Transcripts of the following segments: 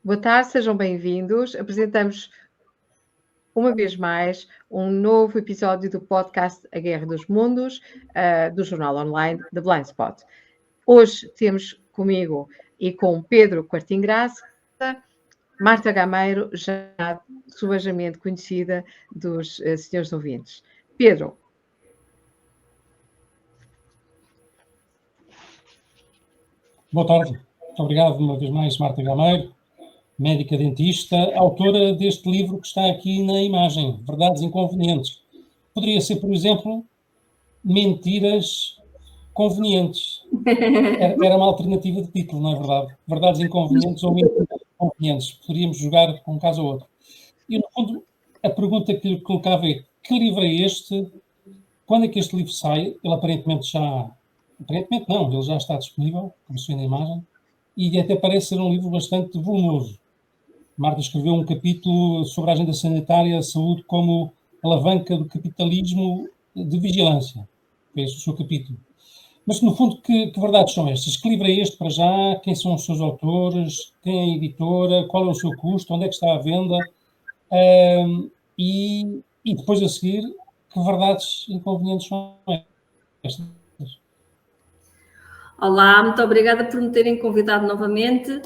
Boa tarde, sejam bem-vindos. Apresentamos uma vez mais um novo episódio do podcast A Guerra dos Mundos, do jornal online The Blind Spot. Hoje temos comigo e com Pedro Quartingraça, Marta Gameiro, já subejamente conhecida dos senhores ouvintes. Pedro. Boa tarde. Muito obrigado uma vez mais, Marta Gameiro, médica dentista, autora deste livro que está aqui na imagem, Verdades Inconvenientes. Poderia ser, por exemplo, Mentiras Convenientes. Era uma alternativa de título, não é verdade? Verdades Inconvenientes ou Mentiras Convenientes. Poderíamos jogar com um caso ou outro. E, no fundo, a pergunta que lhe colocava é: que livro é este? Quando é que este livro sai? Ele aparentemente não, ele já está disponível, como se vê na imagem, e até parece ser um livro bastante volumoso. Marta escreveu um capítulo sobre a agenda sanitária, a saúde como alavanca do capitalismo de vigilância. Foi esse o seu capítulo. Mas, no fundo, que verdades são estas? Que livro é este para já? Quem são os seus autores? Quem é a editora? Qual é o seu custo? Onde é que está à venda? E depois, a seguir, que verdades inconvenientes são estas? Olá, muito obrigada por me terem convidado novamente.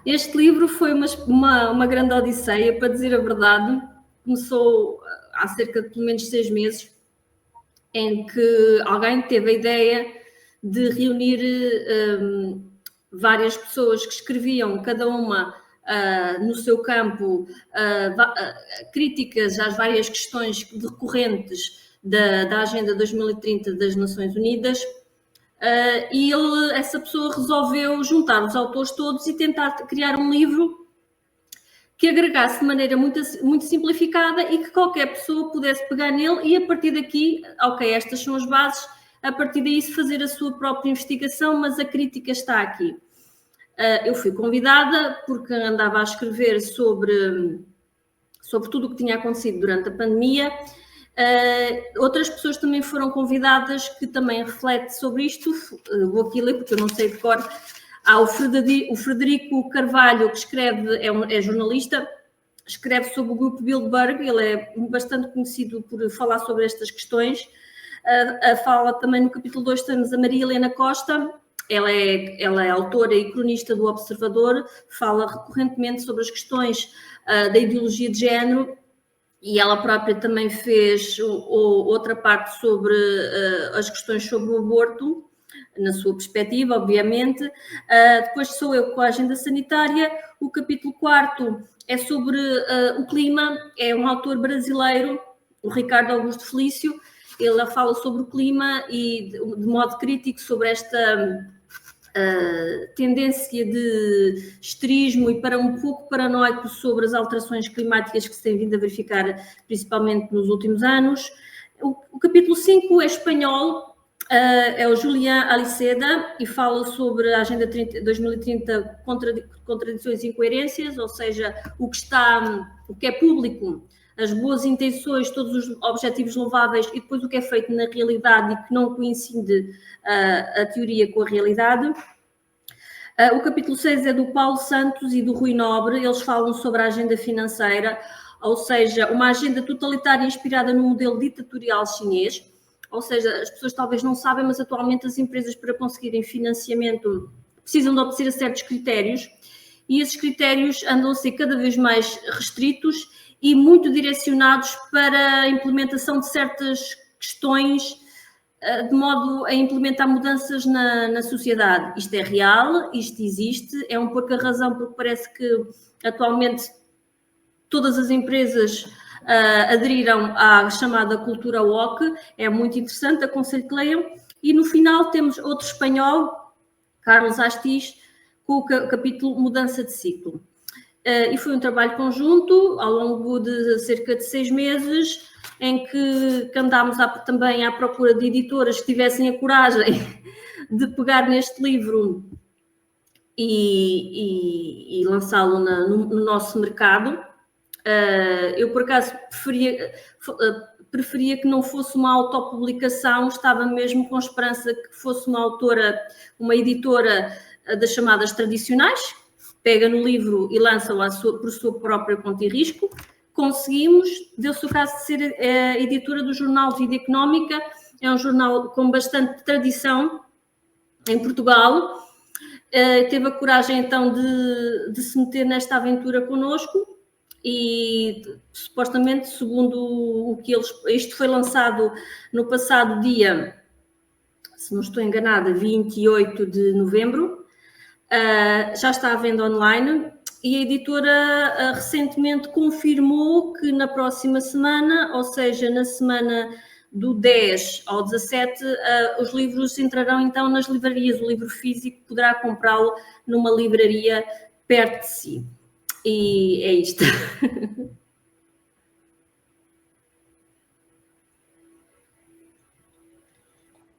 Este livro foi uma grande odisseia, para dizer a verdade. Começou há cerca de pelo menos 6 meses, em que alguém teve a ideia de reunir várias pessoas que escreviam, cada uma no seu campo, críticas às várias questões recorrentes da Agenda 2030 das Nações Unidas. E essa pessoa resolveu juntar os autores todos e tentar criar um livro que agregasse de maneira muito, muito simplificada e que qualquer pessoa pudesse pegar nele e, a partir daqui, ok, estas são as bases, a partir daí fazer a sua própria investigação, mas a crítica está aqui. Eu fui convidada porque andava a escrever sobre tudo o que tinha acontecido durante a pandemia. Outras pessoas também foram convidadas que também refletem sobre isto. Vou aqui ler porque eu não sei de cor. Há o Frederico Carvalho, que escreve, é jornalista, escreve sobre o grupo Bilderberg. Ele é bastante conhecido por falar sobre estas questões. Fala também no capítulo 2, temos a Maria Helena Costa. Ela é autora e cronista do Observador, fala recorrentemente sobre as questões da ideologia de género. E ela própria também fez outra parte sobre as questões sobre o aborto, na sua perspectiva, obviamente. Depois sou eu com a agenda sanitária. O capítulo 4 é sobre o clima. É um autor brasileiro, o Ricardo Augusto Felício. Ele fala sobre o clima e de modo crítico sobre esta tendência de histerismo e para um pouco paranoico sobre as alterações climáticas que se têm vindo a verificar, principalmente nos últimos anos. O capítulo 5 é espanhol, é o Julián Aliceda e fala sobre a Agenda 2030, contradições e incoerências, ou seja, o que é público, as boas intenções, todos os objetivos louváveis e depois o que é feito na realidade e que não coincide a teoria com a realidade. O capítulo 6 é do Paulo Santos e do Rui Nobre. Eles falam sobre a agenda financeira, ou seja, uma agenda totalitária inspirada no modelo ditatorial chinês. Ou seja, as pessoas talvez não sabem, mas atualmente as empresas, para conseguirem financiamento, precisam de obedecer a certos critérios e esses critérios andam a ser cada vez mais restritos e muito direcionados para a implementação de certas questões, de modo a implementar mudanças na sociedade. Isto é real, isto existe, é um pouco a razão porque parece que atualmente todas as empresas aderiram à chamada cultura woke. É muito interessante, aconselho que leiam. E no final temos outro espanhol, Carlos Astiz, com o capítulo Mudança de Ciclo. E foi um trabalho conjunto, ao longo de cerca de 6 meses, em que andámos também à procura de editoras que tivessem a coragem de pegar neste livro e lançá-lo no nosso mercado. Eu, por acaso, preferia que não fosse uma autopublicação, estava mesmo com esperança que fosse uma editora das chamadas tradicionais, pega no livro e lança-o por sua própria conta e risco. Conseguimos, deu-se o caso de ser a editora do jornal Vida Económica, é um jornal com bastante tradição em Portugal. Teve a coragem então de se meter nesta aventura connosco e supostamente, segundo o que isto foi lançado no passado dia, se não estou enganada, 28 de novembro, já está à venda online e a editora recentemente confirmou que na próxima semana, ou seja, na semana do 10 ao 17, os livros entrarão então nas livrarias. O livro físico poderá comprá-lo numa livraria perto de si. E é isto.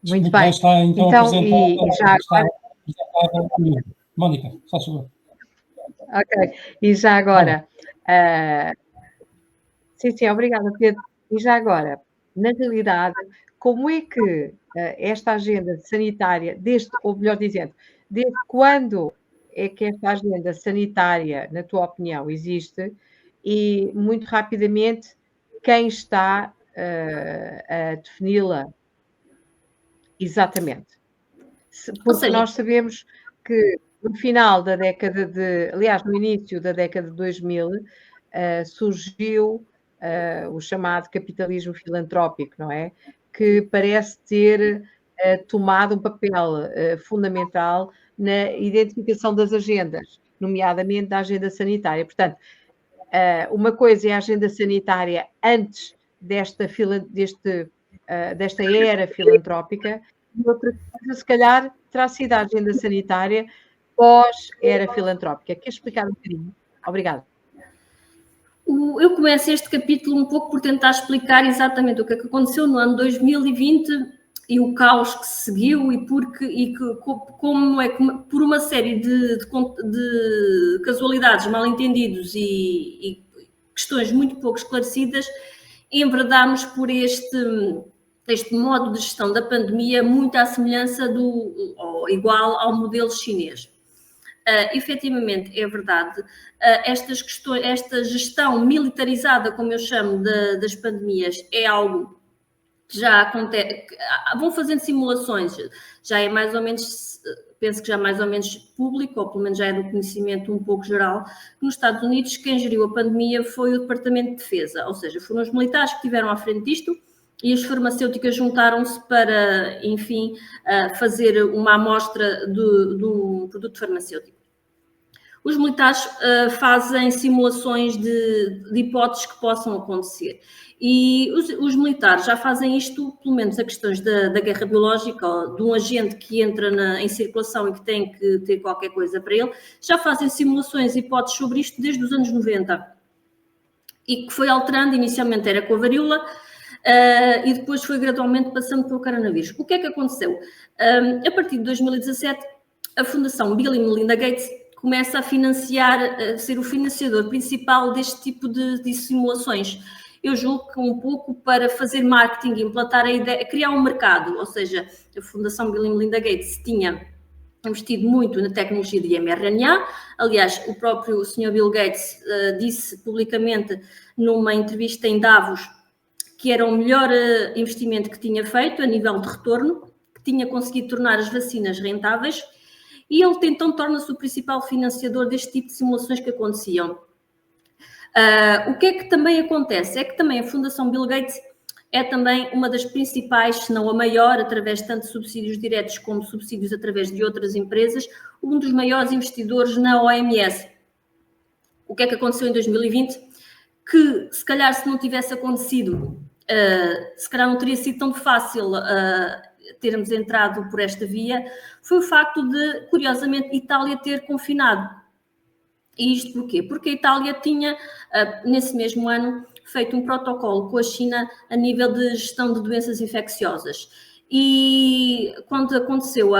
Muito bem. Está então e já agora... Mónica, faz favor. Ok. E já agora... Sim, obrigada, Pedro. E já agora, na realidade, como é que esta agenda sanitária, ou melhor dizendo, desde quando é que esta agenda sanitária, na tua opinião, existe? E, muito rapidamente, quem está a defini-la exatamente? Porque nós sabemos que no final da década aliás, no início da década de 2000, surgiu o chamado capitalismo filantrópico, não é? Que parece ter tomado um papel fundamental na identificação das agendas, nomeadamente da agenda sanitária. Portanto, uma coisa é a agenda sanitária antes desta era filantrópica, e outra coisa, se calhar, terá sido a agenda sanitária pós-era filantrópica. Quer explicar um bocadinho? Obrigada. Eu começo este capítulo um pouco por tentar explicar exatamente o que aconteceu no ano 2020 e o caos que se seguiu e como é que, por uma série de casualidades, mal-entendidos e questões muito pouco esclarecidas, enverdámos por este modo de gestão da pandemia muito à semelhança ou igual ao modelo chinês. Efetivamente, é verdade, esta gestão militarizada, como eu chamo, das pandemias, é algo que já acontece, vão fazendo simulações, já é mais ou menos, penso que já é mais ou menos público, ou pelo menos já é do conhecimento um pouco geral, que nos Estados Unidos quem geriu a pandemia foi o Departamento de Defesa, ou seja, foram os militares que estiveram à frente disto, e as farmacêuticas juntaram-se para, enfim, fazer uma amostra de um produto farmacêutico. Os militares fazem simulações de hipóteses que possam acontecer. E os militares já fazem isto, pelo menos a questões da guerra biológica, ou de um agente que entra em circulação e que tem que ter qualquer coisa para ele, já fazem simulações e hipóteses sobre isto desde os anos 90. E que foi alterando, inicialmente era com a varíola, e depois foi gradualmente passando para o coronavírus. O que é que aconteceu? A partir de 2017, a Fundação Bill e Melinda Gates começa a financiar, a ser o financiador principal deste tipo de simulações. Eu julgo que um pouco para fazer marketing, implantar a ideia, criar um mercado, ou seja, a Fundação Bill e Melinda Gates tinha investido muito na tecnologia de mRNA. Aliás, o próprio Sr. Bill Gates disse publicamente numa entrevista em Davos que era o melhor investimento que tinha feito a nível de retorno, que tinha conseguido tornar as vacinas rentáveis, e ele então torna-se o principal financiador deste tipo de simulações que aconteciam. O que é que também acontece? É que também a Fundação Bill Gates é também uma das principais, se não a maior, através de tanto subsídios diretos como subsídios através de outras empresas, um dos maiores investidores na OMS. O que é que aconteceu em 2020? Que, se calhar, se não tivesse acontecido, se calhar não teria sido tão fácil termos entrado por esta via, foi o facto de, curiosamente, Itália ter confinado. E isto porquê? Porque a Itália tinha, nesse mesmo ano, feito um protocolo com a China a nível de gestão de doenças infecciosas. E quando aconteceu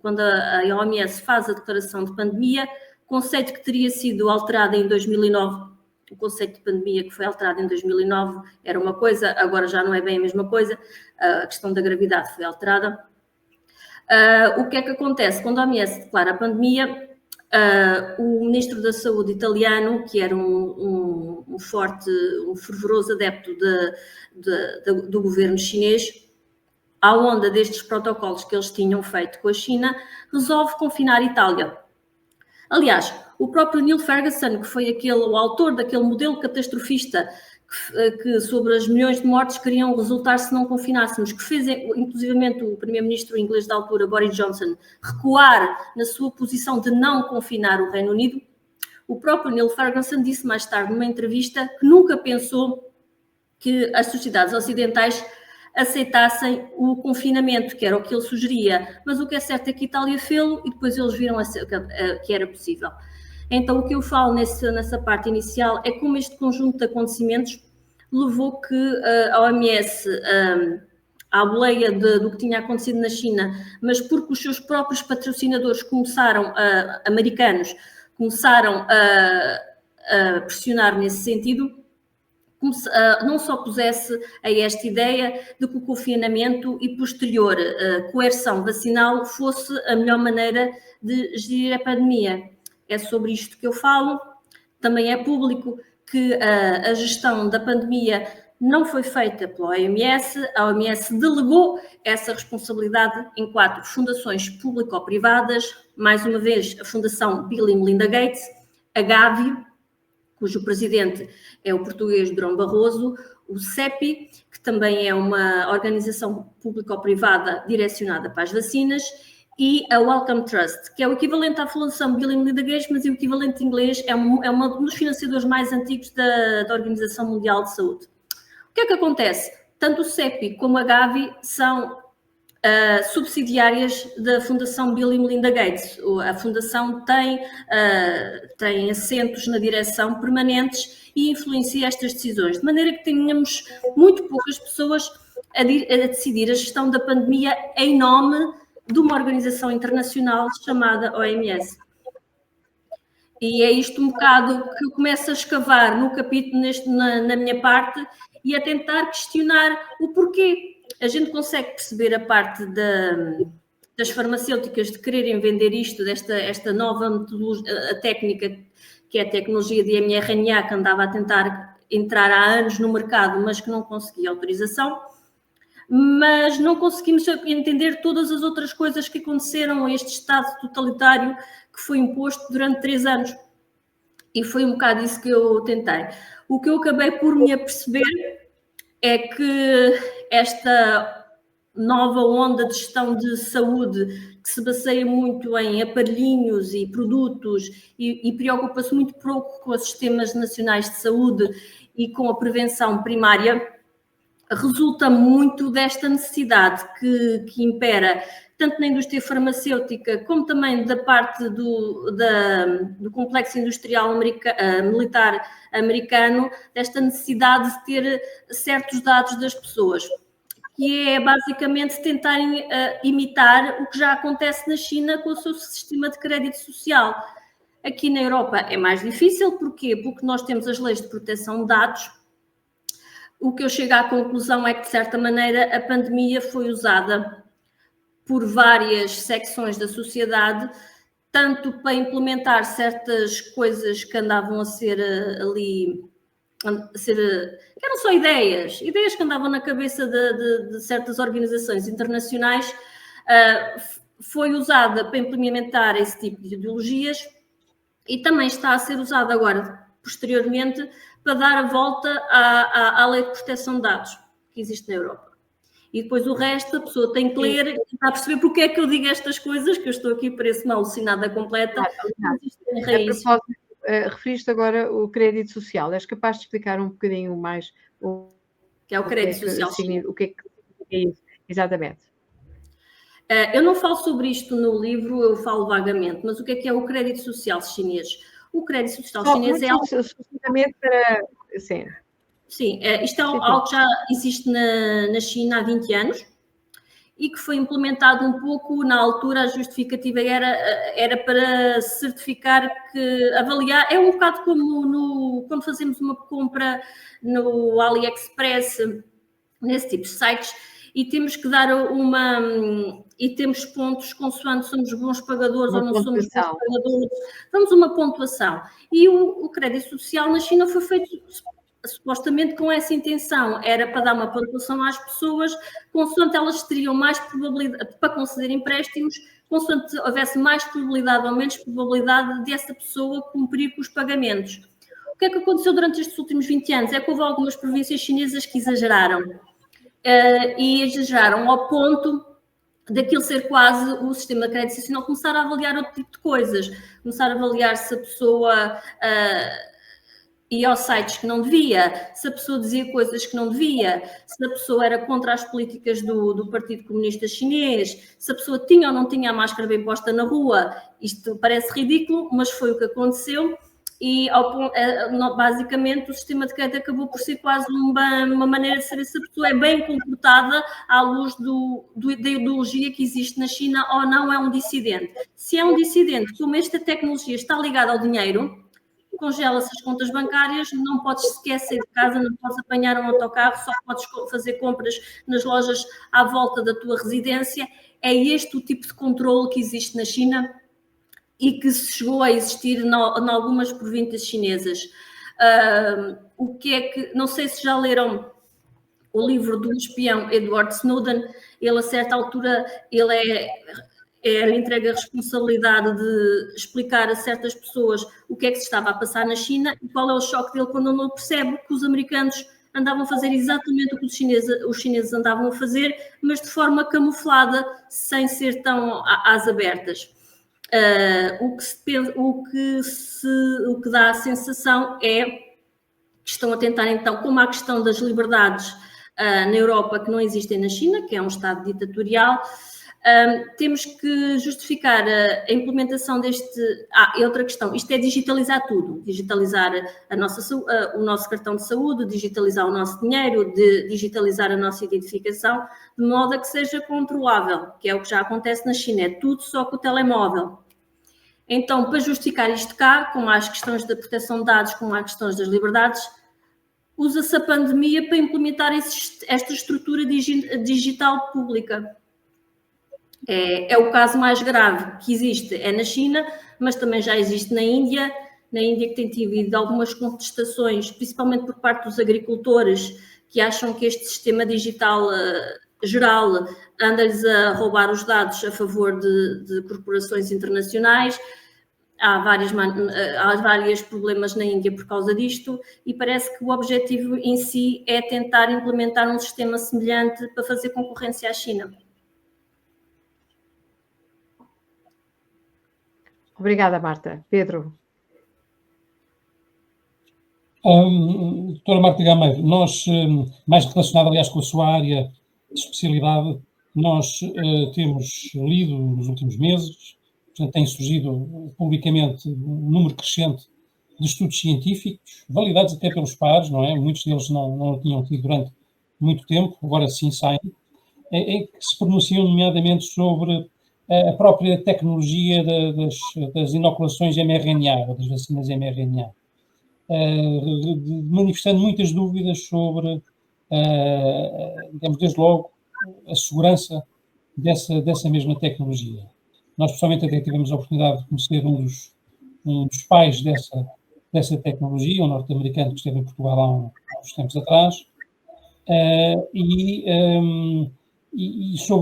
quando a OMS faz a declaração de pandemia, o conceito que teria sido alterado em 2009, o conceito de pandemia que foi alterado em 2009 era uma coisa, agora já não é bem a mesma coisa, a questão da gravidade foi alterada. O que é que acontece? Quando a OMS declara a pandemia, o ministro da Saúde italiano, que era um fervoroso adepto do governo chinês, à onda destes protocolos que eles tinham feito com a China, resolve confinar a Itália. Aliás, o próprio Neil Ferguson, que foi o autor daquele modelo catastrofista que sobre as milhões de mortes queriam resultar se não confinássemos, que fez inclusivamente o primeiro-ministro inglês da altura, Boris Johnson, recuar na sua posição de não confinar o Reino Unido, o próprio Neil Ferguson disse mais tarde numa entrevista que nunca pensou que as sociedades ocidentais aceitassem o confinamento, que era o que ele sugeria, mas o que é certo é que a Itália fez-o e depois eles viram que era possível. Então, o que eu falo nessa parte inicial é como este conjunto de acontecimentos levou que a OMS, à boleia do que tinha acontecido na China, mas porque os seus próprios patrocinadores americanos, começaram a pressionar nesse sentido, não só pusesse a esta ideia de que o confinamento e posterior coerção vacinal fosse a melhor maneira de gerir a pandemia. É sobre isto que eu falo. Também é público que a gestão da pandemia não foi feita pela OMS. A OMS delegou essa responsabilidade em 4 fundações público-privadas, mais uma vez a Fundação Bill e Melinda Gates, a Gavi, cujo presidente é o português Durão Barroso, o CEPI, que também é uma organização público-privada direcionada para as vacinas, e a Wellcome Trust, que é o equivalente à Fundação Bill e Melinda Gates, mas o equivalente em inglês é um dos financiadores mais antigos da Organização Mundial de Saúde. O que é que acontece? Tanto o CEPI como a Gavi são subsidiárias da Fundação Bill e Melinda Gates. A fundação tem assentos na direção permanentes e influencia estas decisões, de maneira que tenhamos muito poucas pessoas a decidir a gestão da pandemia em nome de uma organização internacional chamada OMS. E é isto um bocado que eu começo a escavar no capítulo, na minha parte, e a tentar questionar o porquê. A gente consegue perceber a parte das farmacêuticas de quererem vender isto, esta nova metodologia, a técnica, que é a tecnologia de mRNA, que andava a tentar entrar há anos no mercado, mas que não conseguia autorização. Mas não conseguimos entender todas as outras coisas que aconteceram a este Estado totalitário que foi imposto durante 3 anos. E foi um bocado isso que eu tentei. O que eu acabei por me aperceber é que esta nova onda de gestão de saúde, que se baseia muito em aparelhinhos e produtos e preocupa-se muito pouco com os sistemas nacionais de saúde e com a prevenção primária, resulta muito desta necessidade que impera tanto na indústria farmacêutica como também da parte do complexo industrial militar americano, desta necessidade de ter certos dados das pessoas, que é basicamente tentarem imitar o que já acontece na China com o seu sistema de crédito social. Aqui na Europa é mais difícil, porquê? Porque nós temos as leis de proteção de dados. O que eu chego à conclusão é que, de certa maneira, a pandemia foi usada por várias secções da sociedade, tanto para implementar certas coisas que andavam a ser ali, que eram só ideias que andavam na cabeça de certas organizações internacionais, foi usada para implementar esse tipo de ideologias e também está a ser usada agora, posteriormente, para dar a volta à lei de proteção de dados que existe na Europa. E depois o resto, a pessoa tem que ler e tentar perceber porque é que eu digo estas coisas, que eu estou aqui, parece uma alucinada completa. A propósito, referiste agora o crédito social. És capaz de explicar um bocadinho mais o que é o crédito social? O que é isso? Exatamente. Eu não falo sobre isto no livro, eu falo vagamente, mas o que é o crédito social chinês? O crédito social chinês é algo... para... Sim. Sim, isto é algo que já existe na China há 20 anos e que foi implementado um pouco, na altura a justificativa era para certificar que, avaliar, é um bocado como quando fazemos uma compra no AliExpress, nesse tipo de sites, e temos que dar e temos pontos consoante somos bons pagadores ou não somos bons pagadores, damos uma pontuação. E o crédito social na China foi feito supostamente com essa intenção, era para dar uma pontuação às pessoas, consoante elas teriam mais probabilidade para conceder empréstimos, consoante houvesse mais probabilidade ou menos probabilidade dessa pessoa cumprir com os pagamentos. O que é que aconteceu durante estes últimos 20 anos? É que houve algumas províncias chinesas que exageraram. E exageraram ao ponto daquilo ser quase o sistema de crédito nacional começar a avaliar outro tipo de coisas, começar a avaliar se a pessoa ia aos sites que não devia, se a pessoa dizia coisas que não devia, se a pessoa era contra as políticas do Partido Comunista Chinês, se a pessoa tinha ou não tinha a máscara bem posta na rua. Isto parece ridículo, mas foi o que aconteceu. E basicamente o sistema de crédito acabou por ser quase uma maneira de saber se a pessoa é bem comportada à luz da ideologia que existe na China ou não é um dissidente. Se é um dissidente, como esta tecnologia está ligada ao dinheiro, congela-se as contas bancárias, não podes sequer sair de casa, não podes apanhar um autocarro, só podes fazer compras nas lojas à volta da tua residência. É este o tipo de controle que existe na China e que chegou a existir em algumas províncias chinesas. O que é que... Não sei se já leram o livro do espião Edward Snowden. Ele, a certa altura, ele entrega a responsabilidade de explicar a certas pessoas o que é que se estava a passar na China e qual é o choque dele quando ele percebe que os americanos andavam a fazer exatamente o que os chineses andavam a fazer, mas de forma camuflada, sem ser tão às abertas. O que dá a sensação é que estão a tentar, então, como há a questão das liberdades na Europa que não existem na China, que é um Estado ditatorial, temos que justificar a implementação deste... e outra questão, isto é digitalizar tudo, digitalizar o nosso cartão de saúde, digitalizar o nosso dinheiro, digitalizar a nossa identificação, de modo a que seja controlável, que é o que já acontece na China, é tudo só com o telemóvel. Então, para justificar isto cá, como há as questões da proteção de dados, como há as questões das liberdades, usa-se a pandemia para implementar esta estrutura digital pública. É o caso mais grave que existe, é na China, mas também já existe na Índia que tem tido algumas contestações, principalmente por parte dos agricultores, que acham que este sistema digital geral anda-lhes a roubar os dados a favor de corporações internacionais. Há vários problemas na Índia por causa disto e parece que o objetivo em si é tentar implementar um sistema semelhante para fazer concorrência à China. Obrigada, Marta. Pedro? Doutora Marta Gameiro, nós, mais relacionado, aliás, com a sua área de especialidade, nós temos lido nos últimos meses, portanto, tem surgido publicamente um número crescente de estudos científicos, validados até pelos pares, não é? Muitos deles não tinham tido durante muito tempo, agora sim saem, que se pronunciam nomeadamente sobre a própria tecnologia das inoculações mRNA, ou das vacinas mRNA, manifestando muitas dúvidas sobre, digamos, desde logo, a segurança dessa mesma tecnologia. Nós, pessoalmente, até tivemos a oportunidade de conhecer um dos pais dessa tecnologia, um norte-americano que esteve em Portugal há uns tempos atrás,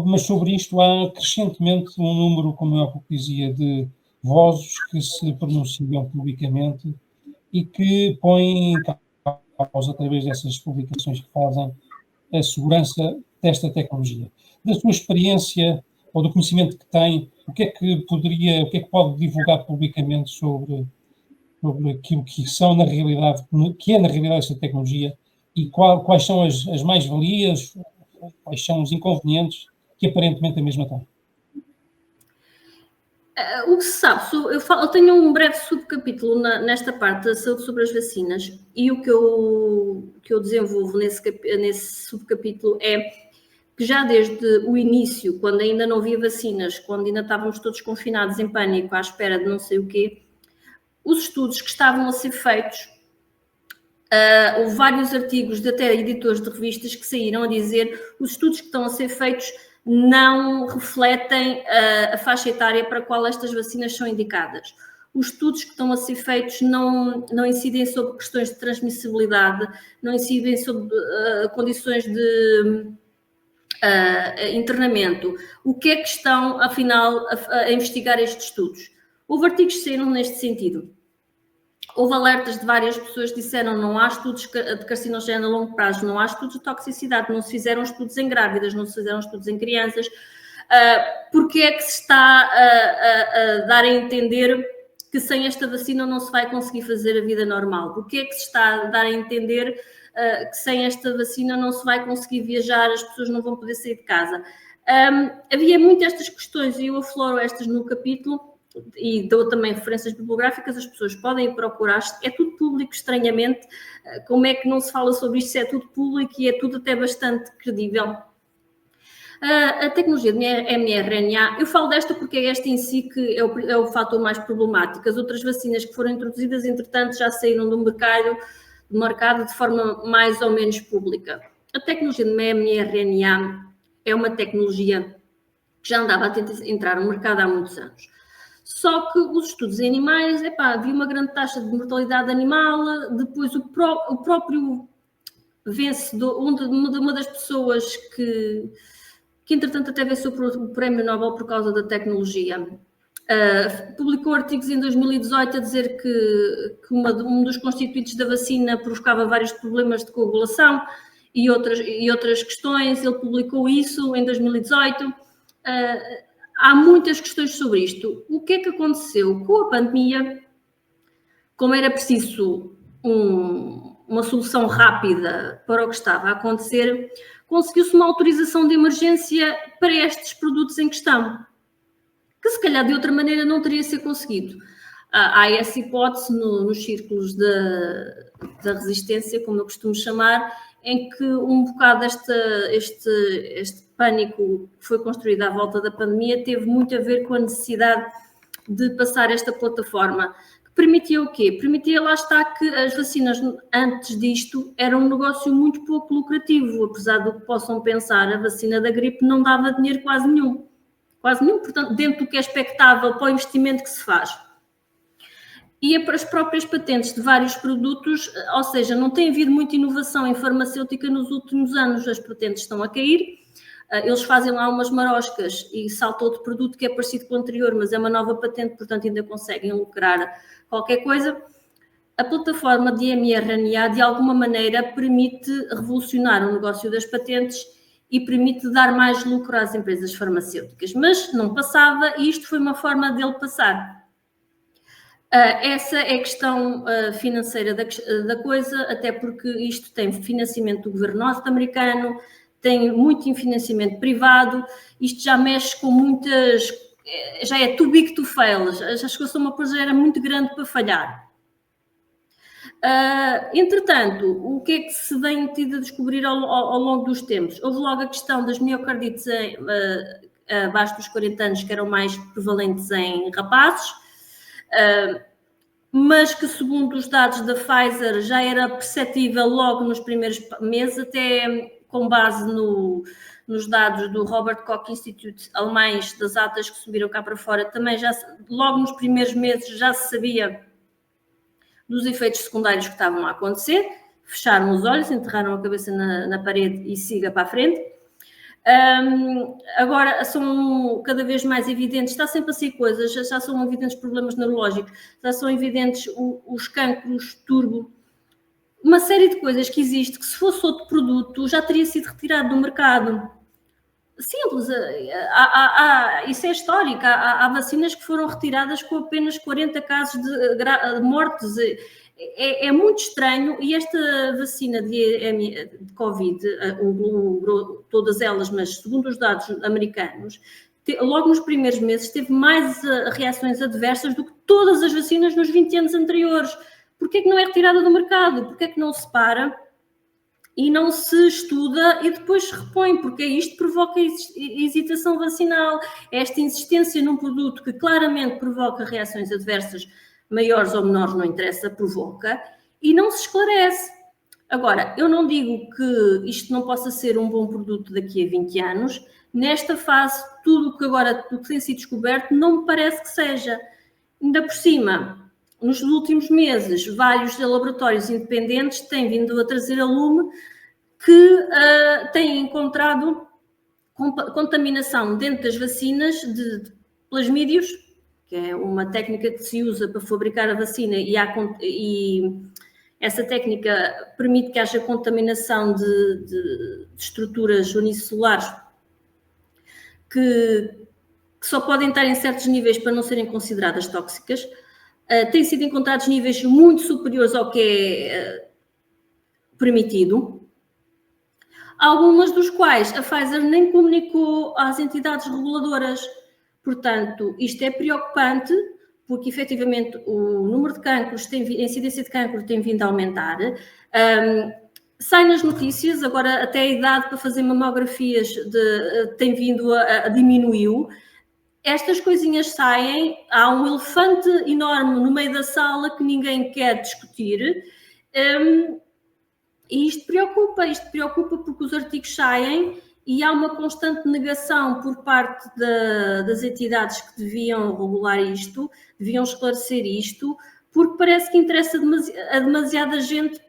mas sobre isto há crescentemente um número, como eu há pouco dizia, de vozes que se pronunciam publicamente e que põem em causa, através dessas publicações que fazem, a segurança desta tecnologia. Da sua experiência ou do conhecimento que tem, o que é que pode divulgar publicamente sobre aquilo que são na realidade, que é na realidade esta tecnologia e quais são as mais-valias, quais são os inconvenientes que aparentemente a mesma tem? O que se sabe, eu tenho um breve subcapítulo nesta parte da saúde sobre as vacinas e o que eu desenvolvo nesse subcapítulo é que já desde o início, quando ainda não havia vacinas, quando ainda estávamos todos confinados em pânico à espera de não sei o quê, os estudos que estavam a ser feitos Houve vários artigos de até editores de revistas que saíram a dizer os estudos que estão a ser feitos não refletem a faixa etária para a qual estas vacinas são indicadas. Os estudos que estão a ser feitos não incidem sobre questões de transmissibilidade, não incidem sobre condições de internamento. O que é que estão, afinal, a investigar estes estudos? Houve artigos que saíram neste sentido. Houve alertas de várias pessoas que disseram não há estudos de carcinogénero a longo prazo, não há estudos de toxicidade, não se fizeram estudos em grávidas, não se fizeram estudos em crianças. Porque é que se está a dar a entender que sem esta vacina não se vai conseguir fazer a vida normal? Porque é que se está a dar a entender que sem esta vacina não se vai conseguir viajar, as pessoas não vão poder sair de casa? Havia muitas estas questões e eu afloro estas no capítulo e dou também referências bibliográficas, as pessoas podem ir procurar, é tudo público, estranhamente. Como é que não se fala sobre isto se é tudo público e é tudo até bastante credível? A tecnologia de mRNA, eu falo desta porque é esta em si que é o fator mais problemático. As outras vacinas que foram introduzidas, entretanto, já saíram do mercado de forma mais ou menos pública. A tecnologia de mRNA é uma tecnologia que já andava a tentar entrar no mercado há muitos anos. Só que os estudos em animais, havia uma grande taxa de mortalidade animal, depois o próprio vencedor, uma das pessoas que entretanto até venceu o Prémio Nobel por causa da tecnologia, publicou artigos em 2018 a dizer que um dos constituintes da vacina provocava vários problemas de coagulação e outras questões. Ele publicou isso em 2018. Há muitas questões sobre isto. O que é que aconteceu? Com a pandemia, como era preciso uma solução rápida para o que estava a acontecer, conseguiu-se uma autorização de emergência para estes produtos em questão, que se calhar de outra maneira não teria sido conseguido. Há essa hipótese nos círculos da resistência, como eu costumo chamar, em que um bocado este pânico que foi construído à volta da pandemia teve muito a ver com a necessidade de passar esta plataforma, que permitia o quê? Permitia, lá está, que as vacinas antes disto eram um negócio muito pouco lucrativo, apesar do que possam pensar, a vacina da gripe não dava dinheiro quase nenhum, portanto, dentro do que é expectável para o investimento que se faz. E as próprias patentes de vários produtos, ou seja, não tem havido muita inovação em farmacêutica nos últimos anos, as patentes estão a cair, eles fazem lá umas maroscas e salta outro produto que é parecido com o anterior, mas é uma nova patente, portanto ainda conseguem lucrar qualquer coisa. A plataforma de mRNA, de alguma maneira, permite revolucionar o negócio das patentes e permite dar mais lucro às empresas farmacêuticas, mas não passava e isto foi uma forma dele passar. Essa é a questão financeira da coisa, até porque isto tem financiamento do governo norte-americano, tem muito financiamento privado, isto já mexe com muitas... já é too big to fail, já chegou-se a uma coisa era muito grande para falhar. Entretanto, o que é que se vem tido a descobrir ao longo dos tempos? Houve logo a questão das miocardites abaixo dos 40 anos, que eram mais prevalentes em rapazes, mas que, segundo os dados da Pfizer, já era perceptível logo nos primeiros meses, até com base nos dados do Robert Koch Institute alemães, das atas que subiram cá para fora, também logo nos primeiros meses já se sabia dos efeitos secundários que estavam a acontecer. Fecharam os olhos, enterraram a cabeça na parede e siga para a frente. Agora são cada vez mais evidentes, está sempre a ser coisas, já são evidentes problemas neurológicos, já são evidentes os cancros turbo, uma série de coisas que existe que se fosse outro produto já teria sido retirado do mercado. Simples, isso é histórico, há vacinas que foram retiradas com apenas 40 casos de mortes. É muito estranho e esta vacina de Covid, todas elas, mas segundo os dados americanos, logo nos primeiros meses teve mais reações adversas do que todas as vacinas nos 20 anos anteriores. Porquê é que não é retirada do mercado? Porquê é que não se para e não se estuda e depois se repõe? Porque isto provoca hesitação vacinal, esta insistência num produto que claramente provoca reações adversas maiores ou menores, não interessa, provoca, e não se esclarece. Agora, eu não digo que isto não possa ser um bom produto daqui a 20 anos. Nesta fase, tudo o que tem sido descoberto não me parece que seja. Ainda por cima, nos últimos meses, vários laboratórios independentes têm vindo a trazer a lume que têm encontrado contaminação dentro das vacinas de plasmídios, que é uma técnica que se usa para fabricar a vacina e essa técnica permite que haja contaminação de estruturas unicelulares que só podem estar em certos níveis para não serem consideradas tóxicas. Têm sido encontrados níveis muito superiores ao que é permitido, algumas dos quais a Pfizer nem comunicou às entidades reguladoras. Portanto, isto é preocupante, porque efetivamente o número de cancros, a incidência de cancro tem vindo a aumentar. Sai nas notícias, agora até a idade para fazer mamografias tem vindo a diminuiu. Estas coisinhas saem, há um elefante enorme no meio da sala que ninguém quer discutir. E isto preocupa porque os artigos saem e há uma constante negação por parte das entidades que deviam regular isto, deviam esclarecer isto, porque parece que interessa a demasiada gente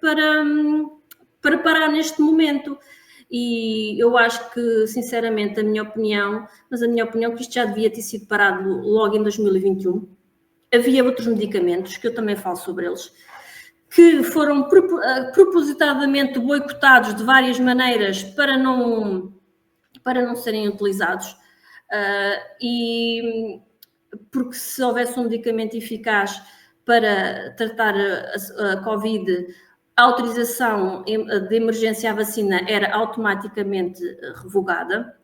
para parar neste momento. E eu acho que, sinceramente, a minha opinião que isto já devia ter sido parado logo em 2021. Havia outros medicamentos, que eu também falo sobre eles, que foram propositadamente boicotados de várias maneiras para não serem utilizados. E porque se houvesse um medicamento eficaz para tratar a Covid, a autorização de emergência à vacina era automaticamente revogada.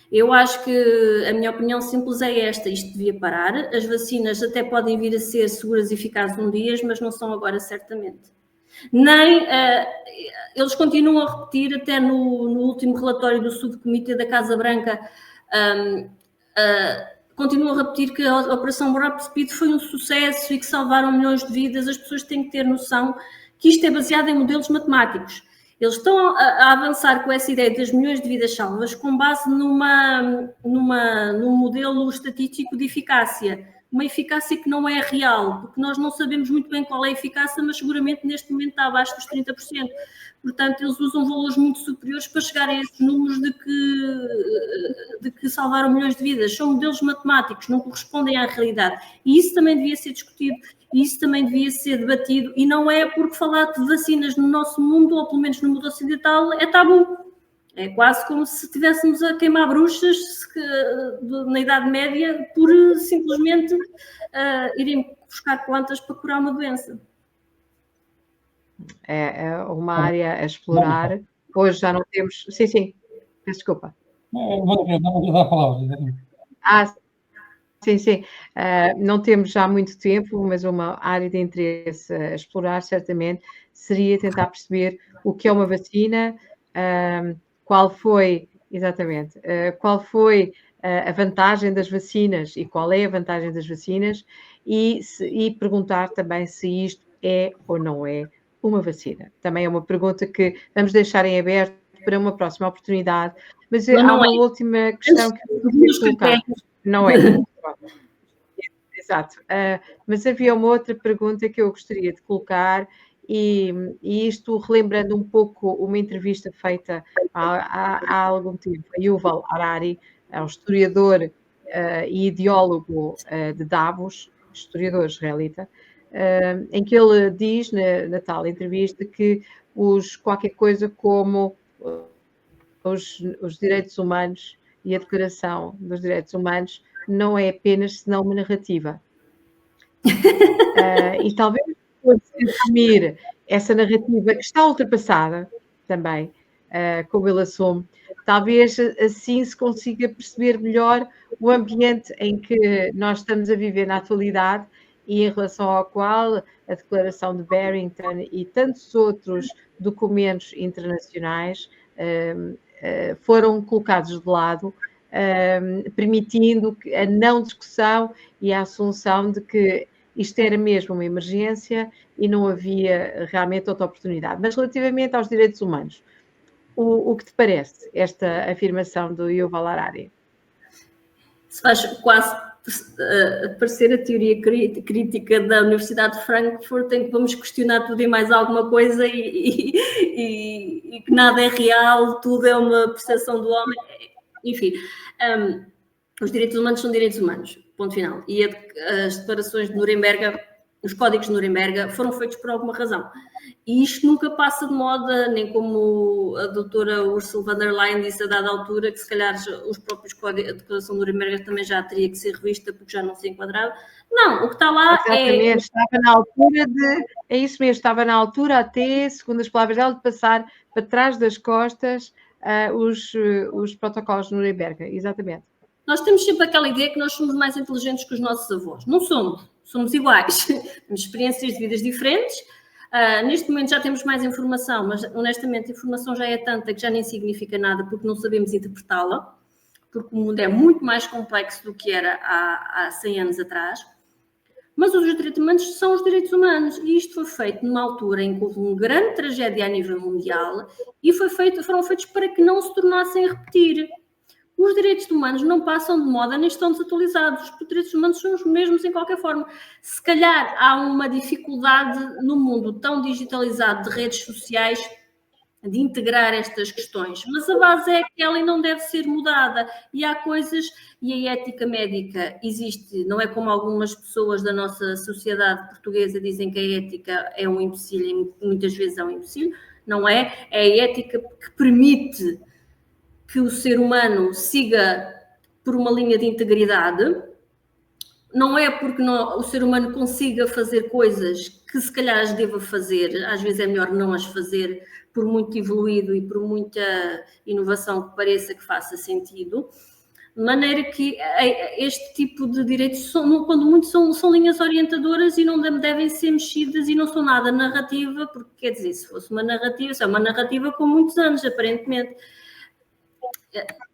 Eu acho que a minha opinião simples é esta: isto devia parar. As vacinas até podem vir a ser seguras e eficazes um dia, mas não são agora certamente. Nem eles continuam a repetir, até no último relatório do subcomitê da Casa Branca, continuam a repetir que a Operação Warp Speed foi um sucesso e que salvaram milhões de vidas. As pessoas têm que ter noção que isto é baseado em modelos matemáticos. Eles estão a avançar com essa ideia das milhões de vidas salvas com base num modelo estatístico de eficácia. Uma eficácia que não é real, porque nós não sabemos muito bem qual é a eficácia, mas seguramente neste momento está abaixo dos 30%. Portanto, eles usam valores muito superiores para chegar a esses números de que salvaram milhões de vidas. São modelos matemáticos, não correspondem à realidade. E isso também devia ser discutido, e isso também devia ser debatido, e não é porque falar de vacinas no nosso mundo, ou pelo menos no mundo ocidental, é tabu. É quase como se estivéssemos a queimar bruxas na Idade Média por simplesmente irem buscar plantas para curar uma doença. É uma área a explorar. Hoje já não temos... Sim, peço desculpa. Vou dar a palavra. Sim. Não temos já muito tempo, mas uma área de interesse a explorar certamente seria tentar perceber o que é uma vacina, qual foi a vantagem das vacinas e qual é a vantagem das vacinas e perguntar também se isto é ou não é uma vacina. Também é uma pergunta que vamos deixar em aberto para uma próxima oportunidade, mas há uma última questão que eu queria colocar. Não é? Exato. Mas havia uma outra pergunta que eu gostaria de colocar e isto relembrando um pouco uma entrevista feita há algum tempo a Yuval Harari, é um historiador e ideólogo de Davos, historiador israelita, em que ele diz na tal entrevista que qualquer coisa como os direitos humanos e a Declaração dos Direitos Humanos não é apenas senão uma narrativa. E talvez resumir essa narrativa que está ultrapassada também, como ele assume, talvez assim se consiga perceber melhor o ambiente em que nós estamos a viver na atualidade e em relação ao qual a Declaração de Barrington e tantos outros documentos internacionais foram colocados de lado, permitindo a não discussão e a assunção de que isto era mesmo uma emergência e não havia realmente outra oportunidade. Mas relativamente aos direitos humanos, o que te parece esta afirmação do Yuval Harari? Se faz quase parecer a teoria crítica da Universidade de Frankfurt, em que vamos questionar tudo e mais alguma coisa e que nada é real, tudo é uma percepção do homem. Enfim, os direitos humanos são direitos humanos, ponto final. E as declarações de Nuremberg, os códigos de Nuremberg, foram feitos por alguma razão. E isto nunca passa de moda, nem como a doutora Ursula von der Leyen disse a dada altura, que se calhar os próprios códigos, a declaração de Nuremberg também já teria que ser revista porque já não se enquadrava. Não, o que está lá Exatamente, estava na altura de... É isso mesmo, estava na altura até, segundo as palavras dela, de passar para trás das costas os protocolos de Nuremberg, exatamente. Nós temos sempre aquela ideia que nós somos mais inteligentes que os nossos avós. Não somos, somos iguais. Temos experiências de vidas diferentes. Neste momento já temos mais informação, mas honestamente a informação já é tanta que já nem significa nada porque não sabemos interpretá-la, porque o mundo é muito mais complexo do que era há 100 anos atrás. Mas os direitos humanos são os direitos humanos e isto foi feito numa altura em que houve uma grande tragédia a nível mundial e foram feitos para que não se tornassem a repetir. Os direitos humanos não passam de moda nem estão desatualizados. Os direitos humanos são os mesmos em qualquer forma. Se calhar há uma dificuldade no mundo tão digitalizado de redes sociais de integrar estas questões, mas a base é aquela e não deve ser mudada. E há coisas, e a ética médica existe, não é como algumas pessoas da nossa sociedade portuguesa dizem que a ética é um empecilho e muitas vezes é um empecilho. Não é, é a ética que permite que o ser humano siga por uma linha de integridade, não é porque o ser humano consiga fazer coisas que se calhar as deva fazer, às vezes é melhor não as fazer, por muito evoluído e por muita inovação que pareça que faça sentido, de maneira que este tipo de direitos, quando muito são linhas orientadoras e não devem ser mexidas e não são nada narrativa, porque quer dizer, se fosse uma narrativa, isso é uma narrativa com muitos anos, aparentemente.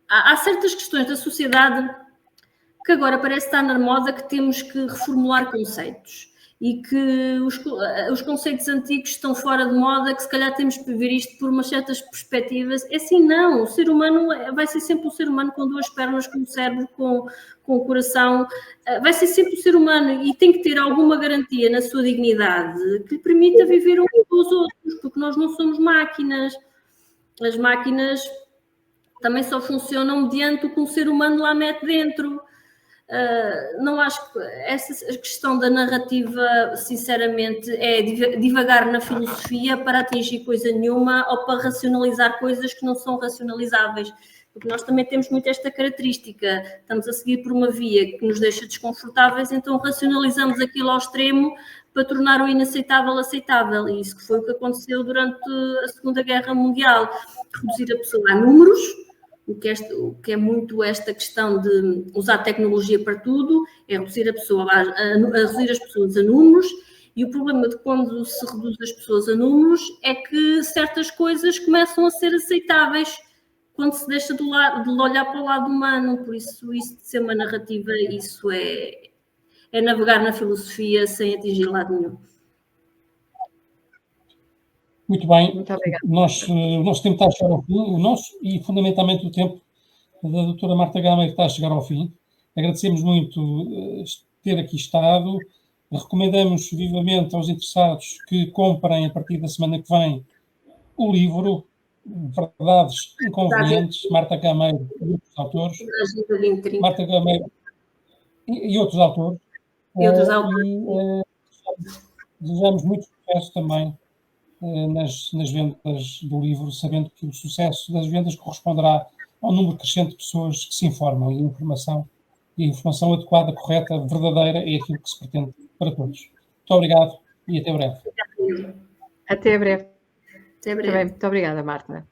Há certas questões da sociedade que agora parece estar na moda que temos que reformular conceitos e que os conceitos antigos estão fora de moda, que se calhar temos que ver isto por umas certas perspectivas. É assim, não, o ser humano vai ser sempre um ser humano com duas pernas, com o cérebro, com o coração, vai ser sempre um ser humano e tem que ter alguma garantia na sua dignidade que lhe permita viver uns com os outros, porque nós não somos máquinas. As máquinas também só funcionam mediante o que um ser humano lá mete dentro. Não acho que essa questão da narrativa, sinceramente, é divagar na filosofia para atingir coisa nenhuma ou para racionalizar coisas que não são racionalizáveis. Porque nós também temos muito esta característica. Estamos a seguir por uma via que nos deixa desconfortáveis, então racionalizamos aquilo ao extremo para tornar o inaceitável aceitável. E isso que foi o que aconteceu durante a Segunda Guerra Mundial. Reduzir a pessoa a números, o que é muito esta questão de usar tecnologia para tudo, é reduzir reduzir as pessoas a números, e o problema de quando se reduz as pessoas a números é que certas coisas começam a ser aceitáveis quando se deixa de olhar para o lado humano. Por isso de ser uma narrativa, isso é navegar na filosofia sem atingir lado nenhum. Muito bem, Muito obrigada. O nosso tempo está a chegar ao fim, o nosso e fundamentalmente o tempo da doutora Marta Gama que está a chegar ao fim. Agradecemos muito ter aqui estado, recomendamos vivamente aos interessados que comprem a partir da semana que vem o livro Verdades Inconvenientes, Marta Gameiro e outros autores. Marta Gameiro e outros autores. Desejamos muito sucesso também nas vendas do livro, sabendo que o sucesso das vendas corresponderá ao número crescente de pessoas que se informam e a informação adequada, correta, verdadeira é aquilo que se pretende para todos. Muito obrigado e até breve. Até breve. Muito obrigada, Marta.